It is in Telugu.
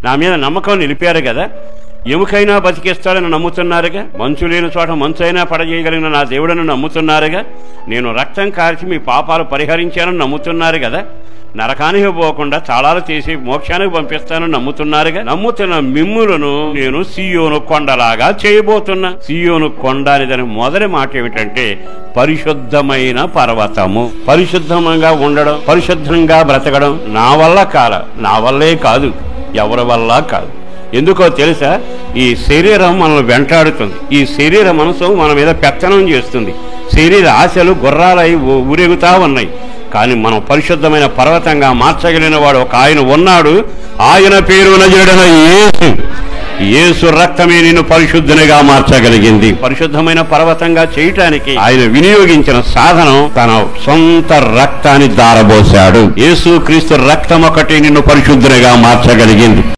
నా మీద నమ్మకం నిలిపారు కదా. ఎముకైనా బతికిస్తాడని నమ్ముతున్నారుగా. మంచు లేని చోట మంచు అయినా పడజేయగలిగిన నా దేవుడని నమ్ముతున్నారుగా. నేను రక్తం కార్చి మీ పాపాలు పరిహరించానని నమ్ముతున్నారు కదా. నరకానికి పోకుండా తాళాలు తీసి మోక్షానికి పంపిస్తానని నమ్ముతున్నారుగా. నమ్ముతున్న మిమ్ములను నేను సీయోను కొండలాగా చేయబోతున్నా. సీయోను కొండ అని దాని మొదటి మాట ఏమిటంటే పరిశుద్ధమైన పర్వతము. పరిశుద్ధంగా ఉండడం, పరిశుద్ధంగా బ్రతకడం నా వల్లే కాదు, ఎవరి వల్ల కాదు. ఎందుకో తెలుసా? ఈ శరీరం మనల్ని వెంటాడుతుంది. ఈ శరీర మనసు మన మీద పెత్తనం చేస్తుంది. శరీర ఆశలు గుర్రాలై ఊరేగుతా ఉన్నాయి. కానీ మనం పరిశుద్ధమైన పర్వతంగా మార్చగలిగిన వాడు ఒక ఆయన ఉన్నాడు. ఆయన పేరు నజరుడైన యేసు. యేసు రక్తమే నిన్ను పరిశుద్ధునిగా మార్చగలిగింది. పరిశుద్ధమైన పర్వతంగా చేయటానికి ఆయన వినియోగించిన సాధనం తన సొంత రక్తాన్ని దారబోశాడు. యేసు క్రీస్తు రక్తం ఒకటి నిన్ను పరిశుద్ధునిగా మార్చగలిగింది.